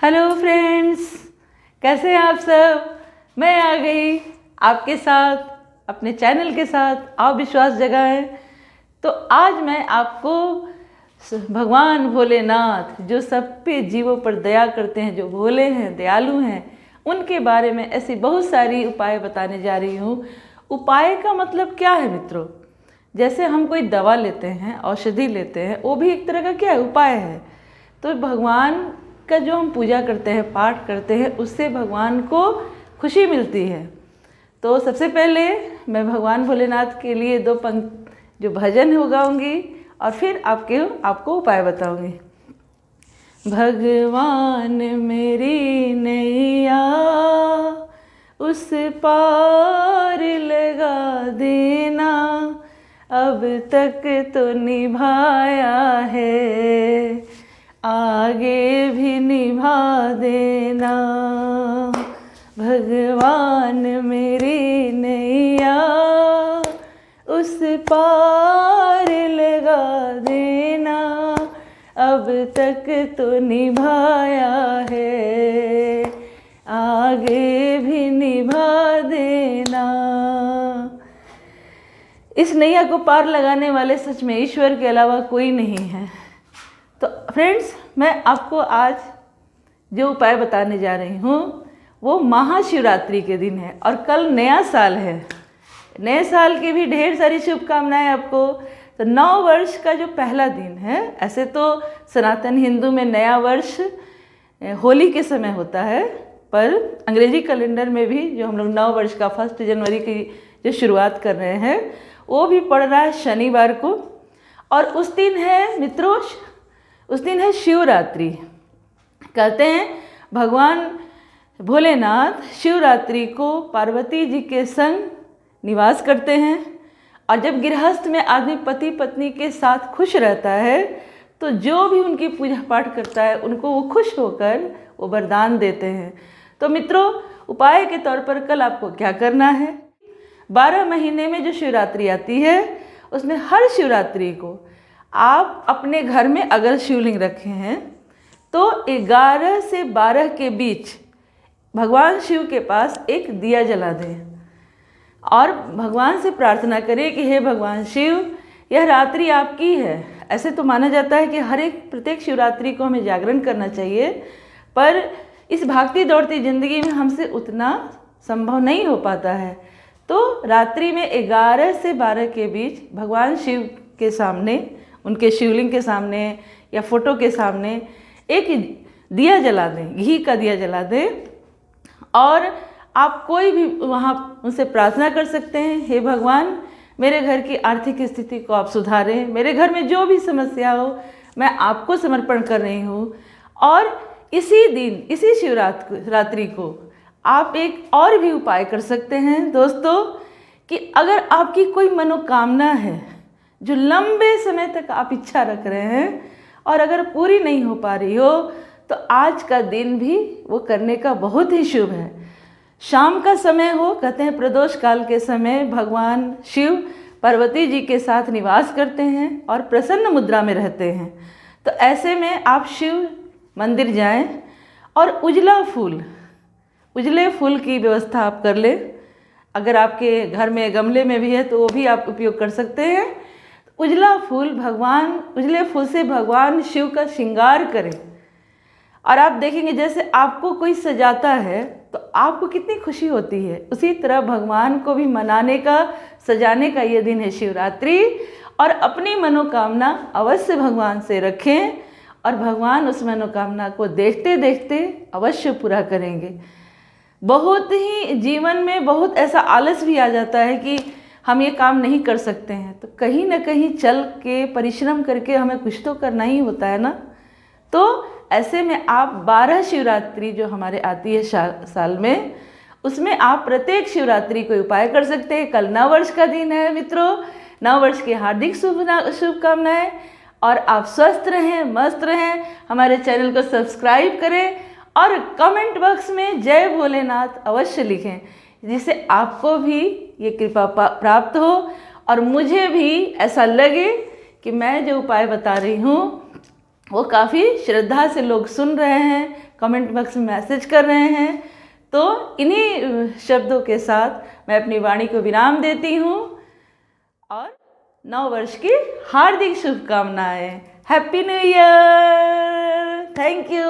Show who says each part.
Speaker 1: Hello friends, कैसे हैं आप सब। मैं आ गई आपके साथ अपने चैनल के साथ आप विश्वास जगाएं। तो आज मैं आपको भगवान भोलेनाथ जो सब पे जीवों पर दया करते हैं, जो भोले हैं, दयालु हैं, उनके बारे में ऐसी बहुत सारी उपाय बताने जा रही हूँ। उपाय का मतलब क्या है मित्रों? जैसे हम कोई दवा लेते हैं, औषधि लेते हैं, वो भी एक तरह का क्या है, उपाय है। तो भगवान का जो हम पूजा करते हैं, पाठ करते हैं, उससे भगवान को खुशी मिलती है। तो सबसे पहले मैं भगवान भोलेनाथ के लिए दो पंक्ति जो भजन हो गाऊंगी और फिर आपको उपाय बताऊंगी। भगवान मेरी नैया उस पार लगा देना, अब तक तो निभाया है, आगे भी निभा देना। भगवान मेरी नैया उस पार लगा देना, अब तक तो निभाया है, आगे भी निभा देना। इस नैया को पार लगाने वाले सच में ईश्वर के अलावा कोई नहीं है। तो फ्रेंड्स, मैं आपको आज जो उपाय बताने जा रही हूँ वो महाशिवरात्रि के दिन है और कल नया साल है। नए साल की भी ढेर सारी शुभकामनाएं आपको। तो नव वर्ष का जो पहला दिन है, ऐसे तो सनातन हिंदू में नया वर्ष होली के समय होता है, पर अंग्रेजी कैलेंडर में भी जो हम लोग नव वर्ष का 1 जनवरी की जो शुरुआत कर रहे हैं वो भी पड़ रहा है शनिवार को। और उस दिन है मित्रों, उस दिन है शिवरात्रि। कहते हैं भगवान भोलेनाथ शिवरात्रि को पार्वती जी के संग निवास करते हैं। और जब गृहस्थ में आदमी पति पत्नी के साथ खुश रहता है तो जो भी उनकी पूजा पाठ करता है उनको वो खुश होकर वो वरदान देते हैं। तो मित्रों, उपाय के तौर पर कल आपको क्या करना है, 12 महीने में जो शिवरात्रि आती है उसमें हर शिवरात्रि को आप अपने घर में अगर शिवलिंग रखे हैं तो 11 से 12 के बीच भगवान शिव के पास एक दिया जला दें और भगवान से प्रार्थना करें कि हे भगवान शिव, यह रात्रि आपकी है। ऐसे तो माना जाता है कि प्रत्येक शिवरात्रि को हमें जागरण करना चाहिए, पर इस भागती दौड़ती ज़िंदगी में हमसे उतना संभव नहीं हो पाता है। तो रात्रि में 11 से 12 के बीच भगवान शिव के सामने, उनके शिवलिंग के सामने या फोटो के सामने एक दिया जला दें, घी का दिया जला दें। और आप कोई भी वहाँ उनसे प्रार्थना कर सकते हैं, हे भगवान मेरे घर की आर्थिक स्थिति को आप सुधारें, मेरे घर में जो भी समस्या हो मैं आपको समर्पण कर रही हूँ। और इसी दिन, इसी शिवरात्रि को आप एक और भी उपाय कर सकते हैं दोस्तों, कि अगर आपकी कोई मनोकामना है जो लंबे समय तक आप इच्छा रख रहे हैं और अगर पूरी नहीं हो पा रही हो, तो आज का दिन भी वो करने का बहुत ही शुभ है। शाम का समय हो, कहते हैं प्रदोष काल के समय भगवान शिव पार्वती जी के साथ निवास करते हैं और प्रसन्न मुद्रा में रहते हैं। तो ऐसे में आप शिव मंदिर जाएं और उजले फूल की व्यवस्था आप कर लें। अगर आपके घर में गमले में भी है तो वो भी आप उपयोग कर सकते हैं। उजले फूल से भगवान शिव का श्रृंगार करें और आप देखेंगे जैसे आपको कोई सजाता है तो आपको कितनी खुशी होती है। उसी तरह भगवान को भी मनाने का, सजाने का ये दिन है शिवरात्रि। और अपनी मनोकामना अवश्य भगवान से रखें और भगवान उस मनोकामना को देखते देखते अवश्य पूरा करेंगे। बहुत ही जीवन में बहुत ऐसा आलस भी आ जाता है कि हम ये काम नहीं कर सकते हैं, तो कहीं ना कहीं चल के परिश्रम करके हमें कुछ तो करना ही होता है ना। तो ऐसे में आप 12 शिवरात्रि जो हमारे आती है साल में, उसमें आप प्रत्येक शिवरात्रि को उपाय कर सकते हैं। कल नव वर्ष का दिन है मित्रों, नव वर्ष की हार्दिक शुभकामनाएं। और आप स्वस्थ रहें, मस्त रहें। हमारे चैनल को सब्सक्राइब करें और कमेंट बॉक्स में जय भोलेनाथ अवश्य लिखें, जिससे आपको भी ये कृपा प्राप्त हो और मुझे भी ऐसा लगे कि मैं जो उपाय बता रही हूँ वो काफ़ी श्रद्धा से लोग सुन रहे हैं, कमेंट बॉक्स में मैसेज कर रहे हैं। तो इन्हीं शब्दों के साथ मैं अपनी वाणी को विराम देती हूँ और नव वर्ष की हार्दिक शुभकामनाएं। Happy new year. Thank you.